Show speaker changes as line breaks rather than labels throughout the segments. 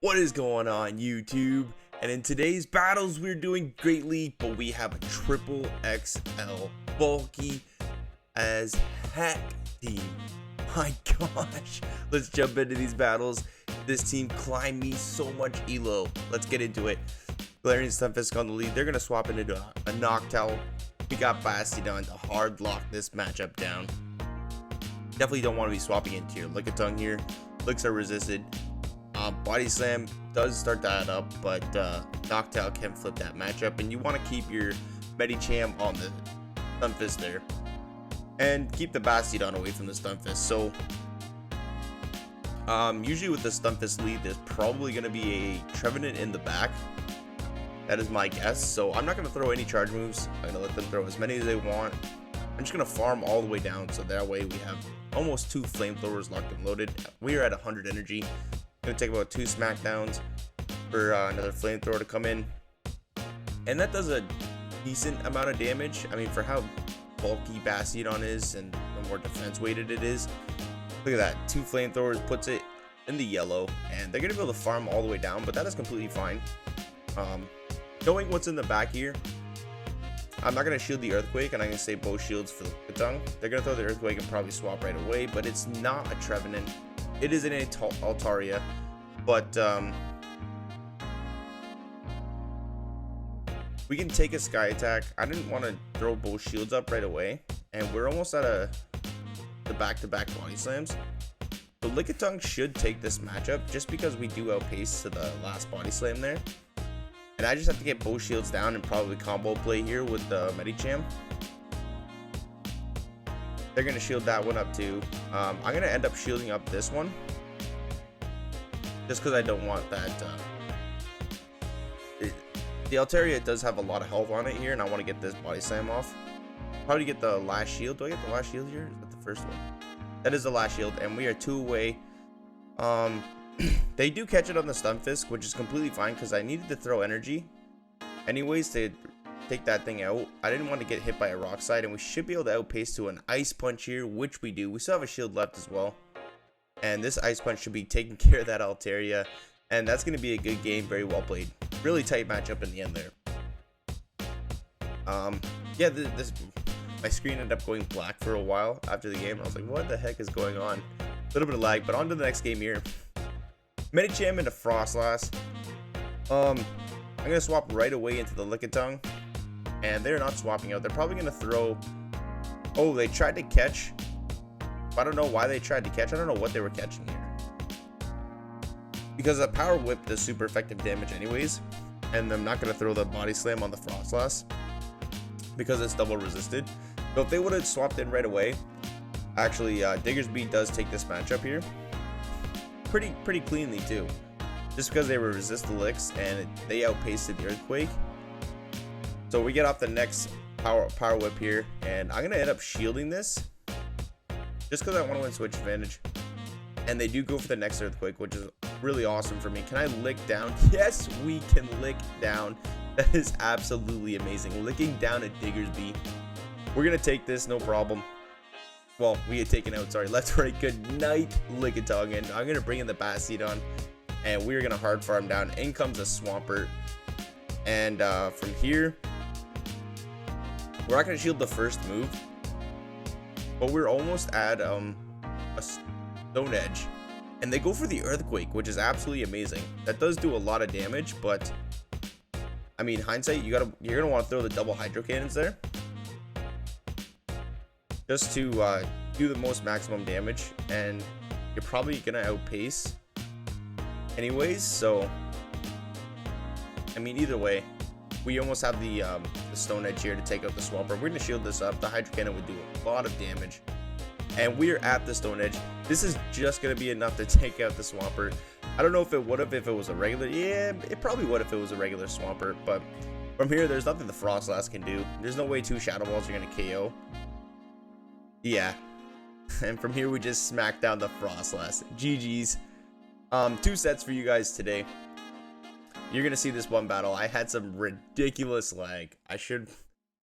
What is going on, YouTube? And in today's battles, we're doing greatly, but we have a triple XL bulky as heck team. My gosh, let's jump into these battles. This team climbed me so much elo. Let's get into it. Galarian Stunfisk on the lead. They're gonna swap into a Noctowl. We got Bastidon to hard lock this matchup down. Definitely don't want to be swapping into your Lickitung here. Licks are resisted. Body Slam does start that up, but Noctowl can flip that matchup, and you want to keep your Medicham on the Stunfisk there, and keep the Bastidon away from the Stunfisk. So usually with the Stunfisk lead, there's probably going to be a Trevenant in the back. That is my guess. So I'm not going to throw any charge moves. I'm going to let them throw as many as they want. I'm just going to farm all the way down, so that way we have almost 2 flamethrowers locked and loaded. We are at 100 energy. Gonna take about 2 smackdowns for another flamethrower to come in, and that does a decent amount of damage. I mean, for how bulky Bastidon is and the more defense weighted it is, look at that. 2 flamethrowers puts it in the yellow, and they're gonna be able to farm all the way down, but that is completely fine. Knowing what's in the back here, I'm not gonna shield the Earthquake, and I'm gonna save both shields for the Lickitung. They're gonna throw the Earthquake and probably swap right away, but it's not a Trevenant. It is an Altaria, but we can take a Sky Attack. I didn't want to throw both shields up right away, and we're almost at the back-to-back body slams. So Lickitung should take this matchup just because we do outpace to the last body slam there. And I just have to get both shields down and probably combo play here with the Medicham. They're going to shield that one up too. I'm going to end up shielding up this one, just because I don't want that. The Altaria does have a lot of health on it here, and I want to get this body slam off. Probably get the last shield. Do I get the last shield here? Is that the first one? That is the last shield, and we are 2 away. They do catch it on the Stunfisk, which is completely fine because I needed to throw energy anyways to take that thing out. I didn't want to get hit by a rock slide, and we should be able to outpace to an ice punch here, which we do. We still have a shield left as well, and this ice punch should be taking care of that Altaria, and that's going to be a good game. Very well played. Really tight matchup in the end there. Yeah, my screen ended up going black for a while after the game. I was like, what the heck is going on? A little bit of lag, but on to the next game here. Medicham into Froslass. I'm gonna swap right away into the Lickitung, and they're not swapping out. They're probably gonna throw. Oh, they tried to catch. I don't know why they tried to catch. I don't know what they were catching here, because a Power Whip does super effective damage anyways, and I'm not gonna throw the body slam on the Froslass because it's double resisted. So if they would have swapped in right away, actually, Diggersby does take this matchup here pretty cleanly too, just because they were resist the licks and they outpaced the Earthquake. So we get off the next power whip here, and I'm gonna end up shielding this just because I want to win switch advantage. And they do go for the next Earthquake, which is really awesome for me. Can I lick down? Yes, we can lick down. That is absolutely amazing. Licking down a Diggersby. We're gonna take this, no problem. Well, we had taken out, sorry, left, right, good night, Lickitung, and I'm going to bring in the Bastidon, and we're going to hard farm down. In comes a Swampert, and from here, we're not going to shield the first move, but we're almost at a Stone Edge, and they go for the Earthquake, which is absolutely amazing. That does do a lot of damage, but, I mean, hindsight, you're going to want to throw the double Hydro Cannons there, just to do the most maximum damage, and you're probably gonna outpace anyways. So I mean, either way, we almost have the Stone Edge here to take out the Swampert. We're gonna shield this up. The Hydro Cannon would do a lot of damage, and we're at the Stone Edge. This is just gonna be enough to take out the Swampert. I don't know if it would have if it was a regular. Yeah, it probably would if it was a regular Swampert, but from here there's nothing the Froslass can do. There's no way 2 Shadow Balls are gonna KO. Yeah, and from here we just smack down the Froslass. GG's. 2 sets for you guys today. You're gonna see this one battle. I had some ridiculous lag.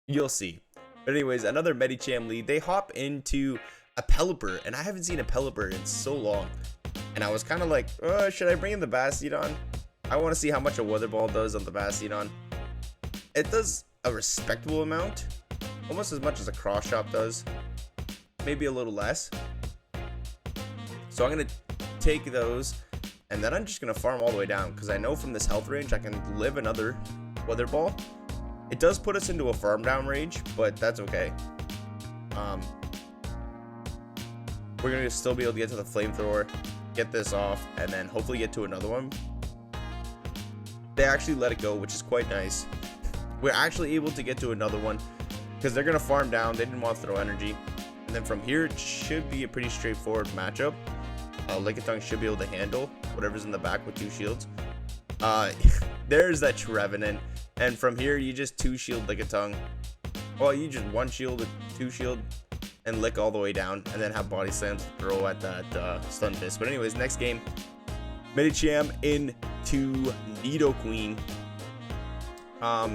You'll see. But anyways, another Medicham lead. They hop into a Pelipper, and I haven't seen a Pelipper in so long. And I was kind of like, should I bring in the Bastidon? I want to see how much a Weather Ball does on the Bastidon. It does a respectable amount, almost as much as a Cross Chop does, maybe a little less. So I'm going to take those, and then I'm just going to farm all the way down, because I know from this health range I can live another Weather Ball. It does put us into a farm down range, but that's okay. We're going to still be able to get to the Flamethrower, get this off, and then hopefully get to another one. They actually let it go, which is quite nice. We're actually able to get to another one because they're going to farm down. They didn't want to throw energy. And then from here, it should be a pretty straightforward matchup. Lickitung should be able to handle whatever's in the back with 2 shields. There's that Trevenant. And from here, you just 2-shield Lickitung. Well, you just 1 shield, 2 shield, and lick all the way down. And then have body slams to throw at that Stunfisk. But anyways, next game. Medicham into Nidoqueen.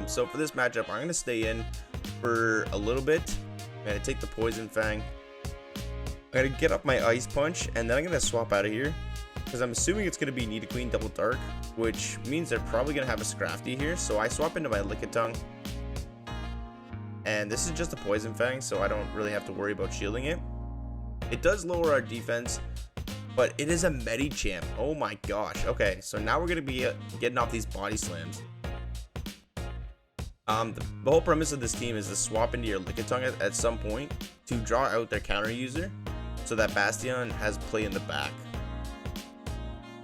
So for this matchup, I'm going to stay in for a little bit. I'm going to take the Poison Fang. I'm going to get up my Ice Punch, and then I'm going to swap out of here. Because I'm assuming it's going to be Nidoqueen Double Dark, which means they're probably going to have a Scrafty here. So I swap into my Lickitung. And this is just a Poison Fang, so I don't really have to worry about shielding it. It does lower our defense, but it is a Medicham. Oh my gosh. Okay, so now we're going to be getting off these body slams. The whole premise of this team is to swap into your Lickitung at some point to draw out their counter user so that Bastion has play in the back.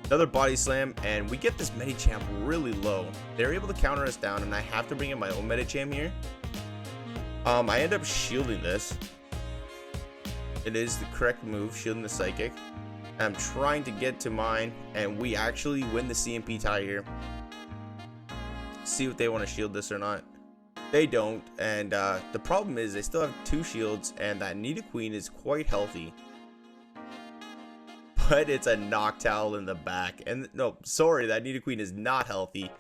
Another body slam, and we get this Medicham really low. They're able to counter us down, and I have to bring in my own Medicham here. I end up shielding this. It is the correct move, shielding the Psychic. I'm trying to get to mine, and we actually win the CMP tie here. See if they want to shield this or not. They don't, and the problem is they still have 2 shields, and that Nidoqueen is quite healthy. But it's a Noctowl in the back, and no, sorry, that Nidoqueen is not healthy.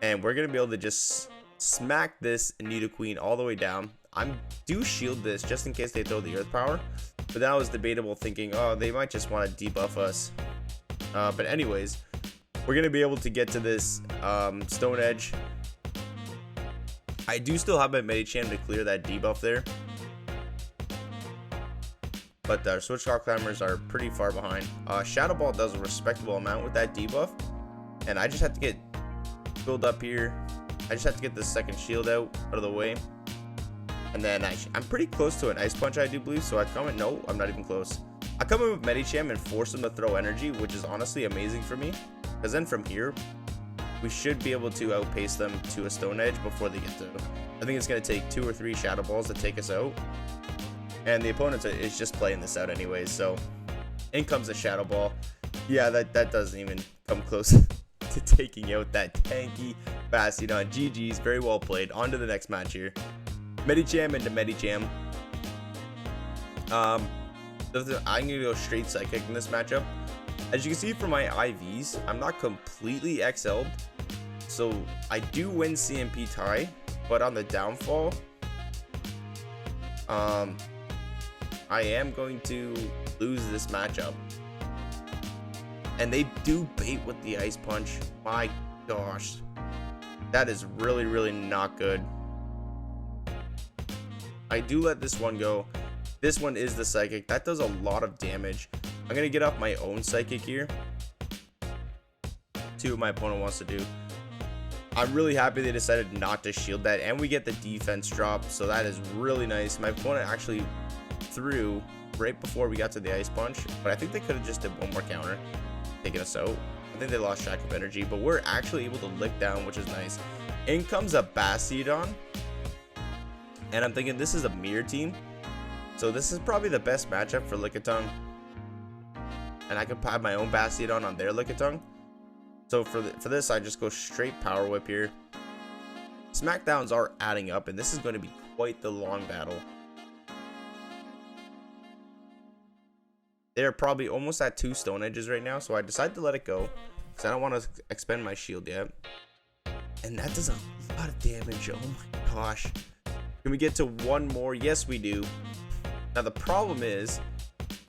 And we're going to be able to just smack this Nidoqueen all the way down. I do shield this just in case they throw the Earth Power, but that was debatable, thinking, oh, they might just want to debuff us. But anyways, we're going to be able to get to this Stone Edge. I do still have my Medicham to clear that debuff there, but our Switch Rock Climbers are pretty far behind. Shadow Ball does a respectable amount with that debuff, and I just have to get filled up here. I just have to get the second shield out of the way, and then I'm pretty close to an Ice Punch, I do believe. So I come in. No, I'm not even close. I come in with Medicham and force them to throw energy, which is honestly amazing for me, because then from here we should be able to outpace them to a Stone Edge before they get to. I think it's going to take 2 or 3 Shadow Balls to take us out, and the opponent is just playing this out anyways. So in comes the Shadow Ball. Yeah, that doesn't even come close to taking out that tanky Bastidon. GG's, very well played. On to the next match here. Medicham into Medicham. I'm going to go straight Psychic in this matchup. As you can see from my IVs, I'm not completely XL'd, so I do win CMP tie, but on the downfall, I am going to lose this matchup. And they do bait with the Ice Punch. My gosh, that is really, really not good. I do let this one go. This one is the Psychic. That does a lot of damage. I'm going to get off my own Psychic here. See what my opponent wants to do. I'm really happy they decided not to shield that, and we get the defense drop, so that is really nice. My opponent actually threw right before we got to the Ice Punch, but I think they could have just did one more counter, taking us out. I think they lost track of energy, but we're actually able to lick down, which is nice. In comes a Bastidon, and I'm thinking this is a mirror team, so this is probably the best matchup for Lickitung. And I could have my own Bastidon on their Lickitung. So for this, I just go straight Power Whip here. Smackdowns are adding up, and this is going to be quite the long battle. They're probably almost at 2 Stone Edges right now, so I decided to let it go because I don't want to expend my shield yet. And that does a lot of damage. Oh my gosh. Can we get to one more? Yes, we do. Now the problem is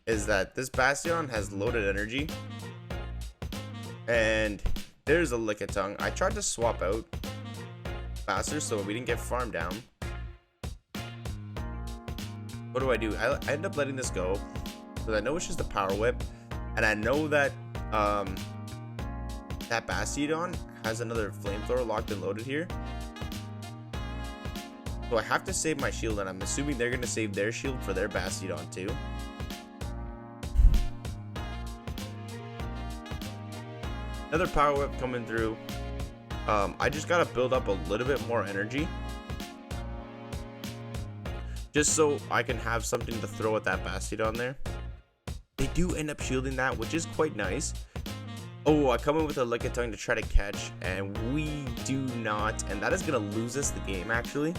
that this Bastion has loaded energy, and There's a Lickitung. I tried to swap out faster so we didn't get farmed down. What do? I end up letting this go because I know it's just a power whip, and I know that that bastidon has another flamethrower locked and loaded here. So I have to save my shield, and I'm assuming they're gonna save their shield for their bastidon too. Another power whip coming through. I just gotta build up a little bit more energy, just so I can have something to throw at that bastidon there. They do end up shielding that, which is quite nice. Oh, I come in with a Lickitung to try to catch, and we do not, and that is gonna lose us the game actually.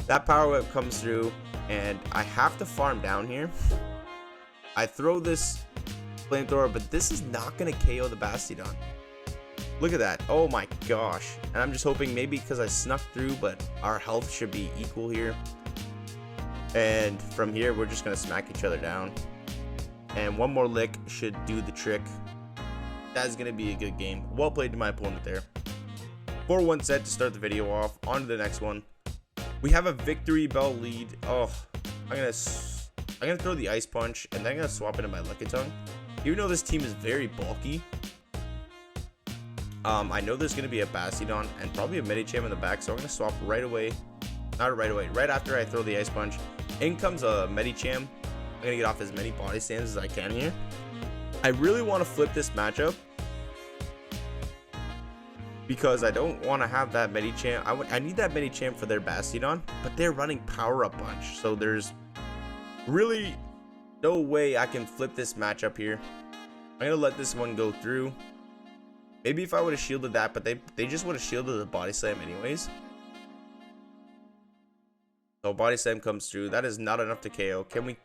That power whip comes through, and I have to farm down here. I throw this flamethrower, but this is not gonna KO the bastidon. Look at that. Oh my gosh. And I'm just hoping maybe because I snuck through, but our health should be equal here. And from here, we're just gonna smack each other down. And one more lick should do the trick. That's gonna be a good game. Well played to my opponent there. 4-1 set to start the video off. On to the next one. We have a Victreebel lead. Oh, I'm gonna throw the ice punch, and then I'm gonna swap into my Lickitung. Even though this team is very bulky, I know there's gonna be a bastidon and probably a Medicham in the back, so I'm gonna swap right away. Not right away. Right after I throw the ice punch, in comes a Medicham. I'm gonna get off as many body stands as I can here. I really want to flip this matchup because I don't want to have that Medicham. I need that Medicham for their bastidon, but they're running power up bunch, so there's really no way I can flip this matchup here. I'm gonna let this one go through. Maybe if I would have shielded that, but they just would have shielded the body slam anyways. So body slam comes through. That is not enough to KO. Can we?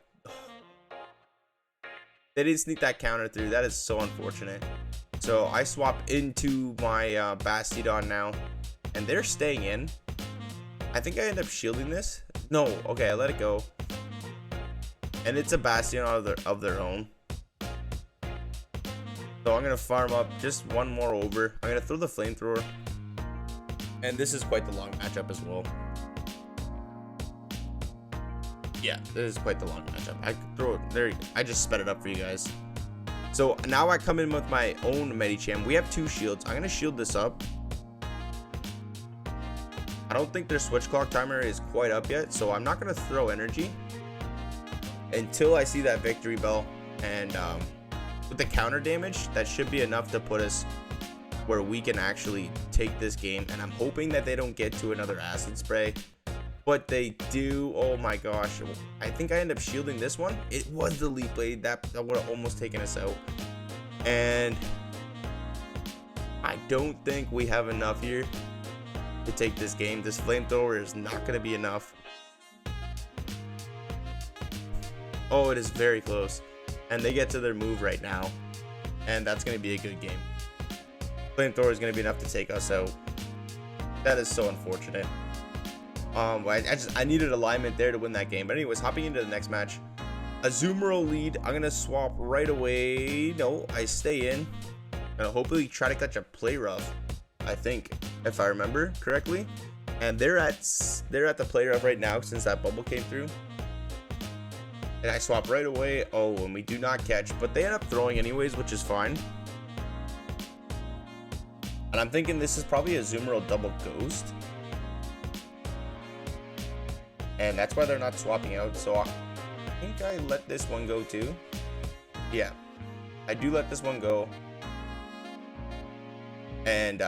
They didn't sneak that counter through. That is so unfortunate. So I swap into my bastidon now, and they're staying in. I think I end up shielding this. No, okay, I let it go. And it's a bastion of their own. So I'm gonna farm up just one more over. I'm gonna throw the flamethrower, and this is quite the long matchup as well. Yeah, this is quite the long matchup. I could throw it there. I just sped it up for you guys. So now I come in with my own Medicham. We have 2 shields. I'm gonna shield this up. I don't think their switch clock timer is quite up yet, so I'm not gonna throw energy until I see that Victreebel. And with the counter damage, that should be enough to put us where we can actually take this game. And I'm hoping that they don't get to another acid spray, but they do. Oh my gosh, I think I end up shielding this one. It was the leaf blade that would have almost taken us out, and I don't think we have enough here to take this game. This flamethrower is not going to be enough. Oh, it is very close. And they get to their move right now, and that's going to be a good game. Flamethrower is going to be enough to take us out. That is so unfortunate. I needed alignment there to win that game. But anyways, hopping into the next match. Azumarill lead. I'm going to swap right away. No, I stay in. And hopefully try to catch a play rough, I think, if I remember correctly. And they're at the play rough right now since that bubble came through. And I swap right away. Oh, and we do not catch, but they end up throwing anyways, which is fine. And I'm thinking this is probably a Azumarill double ghost. And that's why they're not swapping out. So I think I let this one go too. Yeah, I do let this one go. And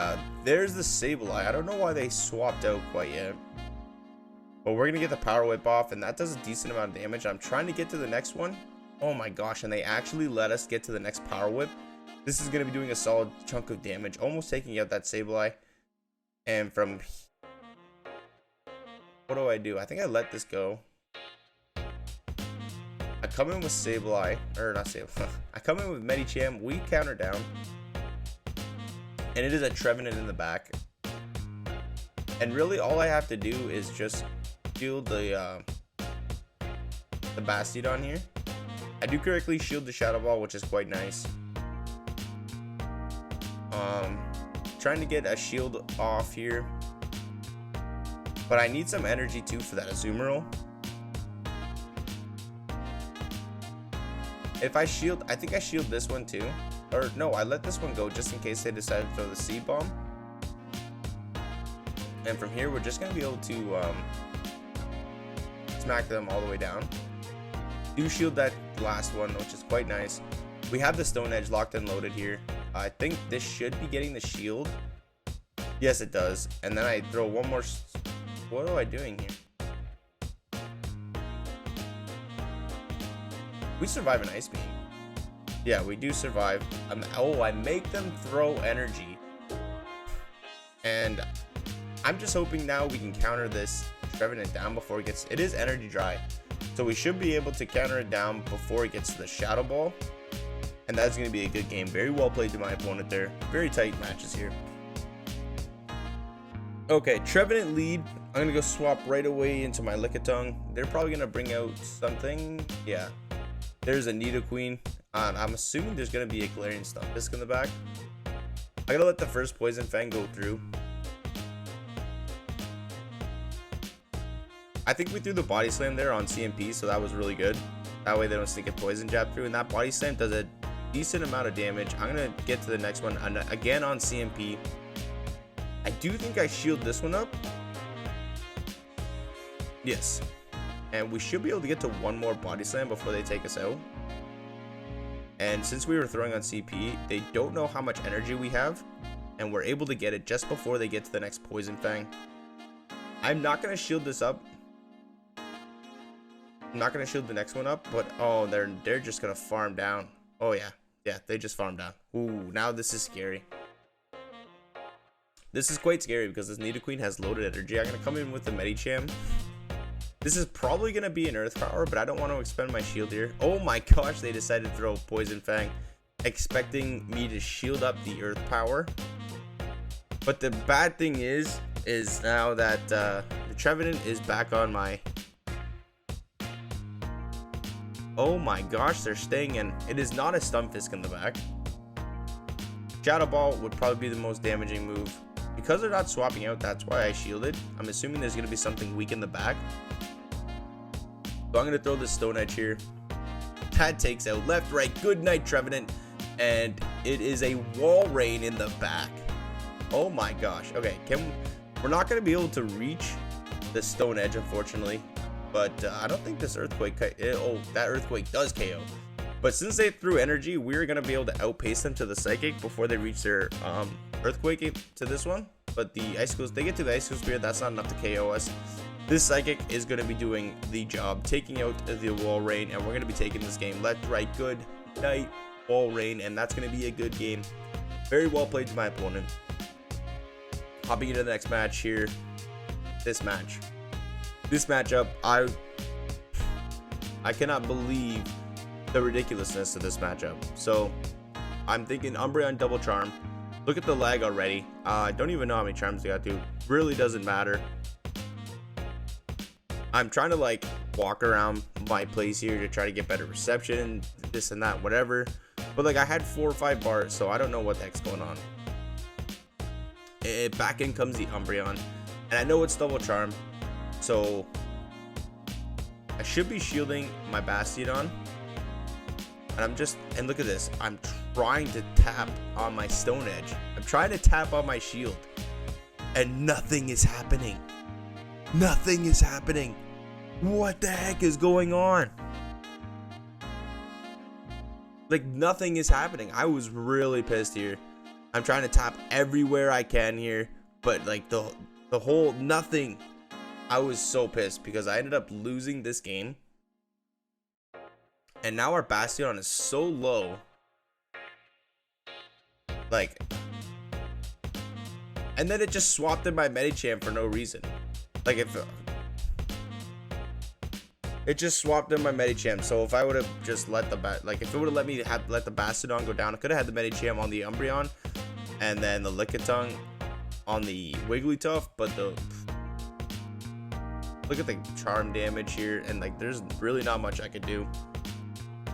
there's the Sableye. I don't know why they swapped out quite yet. But we're going to get the power whip off, and that does a decent amount of damage. I'm trying to get to the next one. Oh my gosh, and they actually let us get to the next power whip. This is going to be doing a solid chunk of damage, almost taking out that Sableye. And from... what do? I think I let this go. I come in with Sableye, or not Sableye. I come in with Medicham. We counter down. And it is a Trevenant in the back. And really all I have to do is just shield the bastidon here. I do correctly shield the Shadow Ball, which is quite nice. Trying to get a shield off here, but I need some energy too for that Azumarill. If I shield, I think I shield this one too, or no, I let this one go just in case they decide to throw the seed bomb. And from here we're just gonna be able to smack them all the way down. Do shield that last one, which is quite nice. We have the Stone Edge locked and loaded here. I think this should be getting the shield. Yes, it does. And then I throw one more. What am I doing here? We survive an Ice Beam. Yeah, we do survive. Oh, I make them throw energy. And I'm just hoping now we can counter this Trevenant down before it gets. It is energy dry. So we should be able to counter it down before it gets to the Shadow Ball. And that's going to be a good game. Very well played to my opponent there. Very tight matches here. Okay, Trevenant lead. I'm going to go swap right away into my Lickitung. They're probably going to bring out something. Yeah. There's a Nidoqueen. I'm assuming there's going to be a Galarian Stunfisk in the back. I'm going to let the first Poison Fang go through. I think we threw the Body Slam there on CMP, so that was really good. That way they don't stick a Poison Jab through. And that Body Slam does a decent amount of damage. I'm going to get to the next one. And again on CMP. I do think I shield this one up. Yes. And we should be able to get to one more Body Slam before they take us out. And since we were throwing on CP, they don't know how much energy we have. And we're able to get it just before they get to the next Poison Fang. I'm not going to shield this up. I'm not going to shield the next one up. But, oh, they're just going to farm down. Oh, yeah. Yeah, they just farmed down. Ooh, now this is scary. This is quite scary because this Nidoqueen has loaded energy. I'm going to come in with the Medicham. This is probably going to be an Earth Power, but I don't want to expend my shield here. Oh my gosh, they decided to throw Poison Fang, expecting me to shield up the Earth Power. But the bad thing is now that the Trevenant is back on my... Oh my gosh, they're staying in. It is not a Stunfisk in the back. Shadow Ball would probably be the most damaging move. Because they're not swapping out, that's why I shielded. I'm assuming there's going to be something weak in the back. So I'm going to throw this Stone Edge here. That takes out left, right. Good night, Trevenant. And it is a Wall Rain in the back. Oh my gosh. Okay, we're not going to be able to reach the Stone Edge, unfortunately. But I don't think this Earthquake... Oh, that Earthquake does KO. But since they threw energy, we're going to be able to outpace them to the Psychic before they reach their Earthquake to this one. But the Icicles, they get to the Icicle Spear. That's not enough to KO us. This Psychic is going to be doing the job, taking out the Wall Rain. And we're going to be taking this game left, right, good night, Wall Rain. And that's going to be a good game. Very well played to my opponent. Hopping into the next match here. This matchup, I cannot believe the ridiculousness of this matchup. So I'm thinking Umbreon Double Charm. Look at the lag already. I don't even know how many charms they got to. Really doesn't matter. I'm trying to like walk around my place here to try to get better reception, this and that, whatever. But like I had 4 or 5 bars, so I don't know what the heck's going on. Back in comes the Umbreon, and I know it's Double Charm, so I should be shielding my Bastidon. And look at this. I'm trying to tap on my Stone Edge. I'm trying to tap on my shield. And nothing is happening. Nothing is happening. What the heck is going on? Like, nothing is happening. I was really pissed here. I'm trying to tap everywhere I can here. But, like, the whole nothing. I was so pissed because I ended up losing this game. And now our Bastidon is so low. Like. And then it just swapped in my Medicham for no reason. Like if it just swapped in my Medicham. So if I would have just let if it would have let me let the Bastidon go down, I could have had the Medicham on the Umbreon. And then the Lickitung on the Wigglytuff. But look at the charm damage here. And like there's really not much I could do.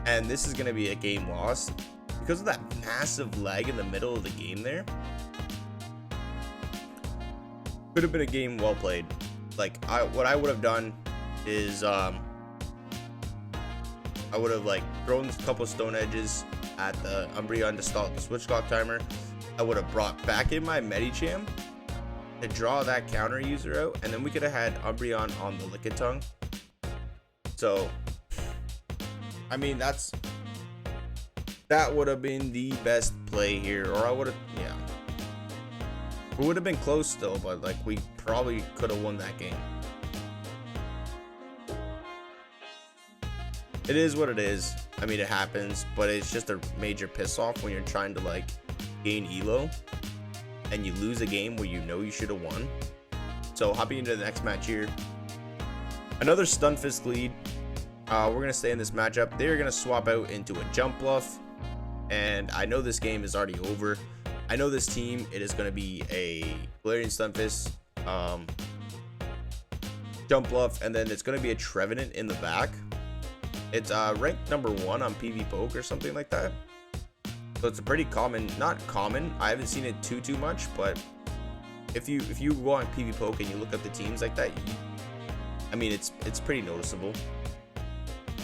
And this is going to be a game lost because of that massive lag in the middle of the game there, could have been a game well played. Like, what I would have done is I would have like thrown a couple Stone Edges at the Umbreon to stall the Switch Clock timer. I would have brought back in my Medicham to draw that counter user out, and then we could have had Umbreon on the Lickitung. So, I mean, that would have been the best play here, or I would have, yeah. It would have been close still, but like we probably could have won that game. It is what it is. I mean, it happens, but it's just a major piss off when you're trying to like gain elo and you lose a game where you know you should have won. So hopping into the next match here, another Stunfisk lead. We're gonna stay in this matchup. They're gonna swap out into a Jump Bluff, and I know this game is already over. I know this team, it is gonna be a Galarian Stunfisk, Jump Bluff, and then it's gonna be a Trevenant in the back. It's ranked number 1 on PV Poke or something like that. So it's a pretty common, not common, I haven't seen it too much, but if you go on PV Poke and you look up the teams like that, I mean it's pretty noticeable.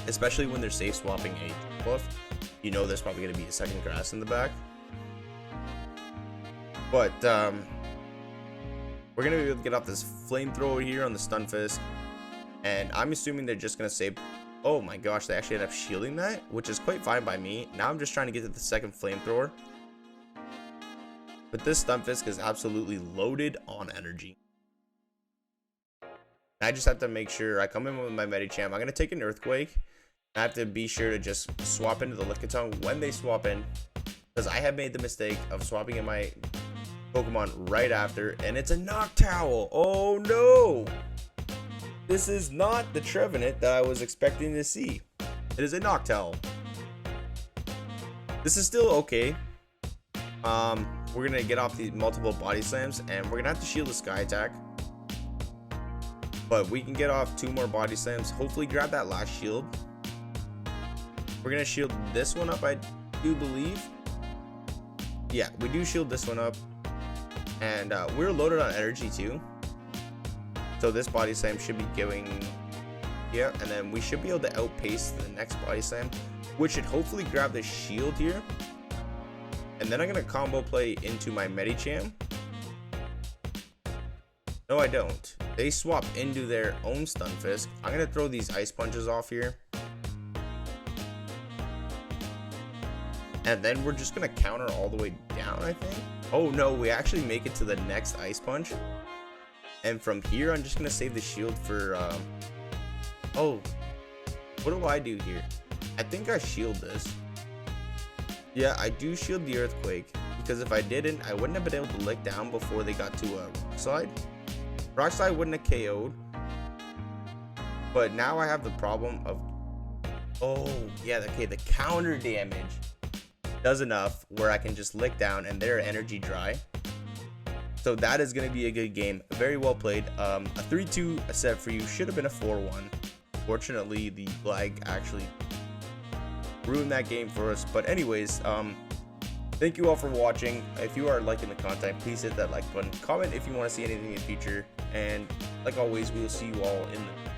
Especially when they're safe swapping a Bluff. You know there's probably gonna be a second grass in the back. But we're gonna be able to get off this flamethrower here on the Stunfisk. And I'm assuming they're just gonna save. Oh my gosh, they actually end up shielding that, which is quite fine by me. Now I'm just trying to get to the second flamethrower. But this Stunfisk is absolutely loaded on energy. I just have to make sure I come in with my Medicham. I'm going to take an Earthquake. I have to be sure to just swap into the Lickitung when they swap in, because I have made the mistake of swapping in my Pokemon right after, and it's a Noctowl. Oh no! This is not the Trevenant that I was expecting to see. It is a Noctowl. This is still okay. We're gonna get off these multiple body slams, and we're gonna have to shield the Sky Attack. But we can get off 2 more body slams. Hopefully grab that last shield. We're gonna shield this one up, I do believe. Yeah, we do shield this one up. And we're loaded on energy too. So this body slam should be giving, yeah, and then we should be able to outpace the next body slam, which should hopefully grab the shield here. And then I'm gonna combo play into my Medicham. No, I don't. They swap into their own Stunfisk. I'm gonna throw these Ice Punches off here. And then we're just gonna counter all the way down, I think. Oh no, we actually make it to the next Ice Punch. And from here, I'm just gonna save the shield for, oh, what do I do here? I think I shield this. Yeah, I do shield the Earthquake, because if I didn't, I wouldn't have been able to lick down before they got to Rock Slide. Rock Slide wouldn't have KO'd. But now I have the problem of, oh, yeah, okay, the counter damage does enough where I can just lick down and they're energy dry. So that is going to be a good game. Very well played. A 3-2 set for you should have been a 4-1. Fortunately, the lag actually ruined that game for us. But anyways, thank you all for watching. If you are liking the content, please hit that like button. Comment if you want to see anything in the future. And like always, we will see you all in the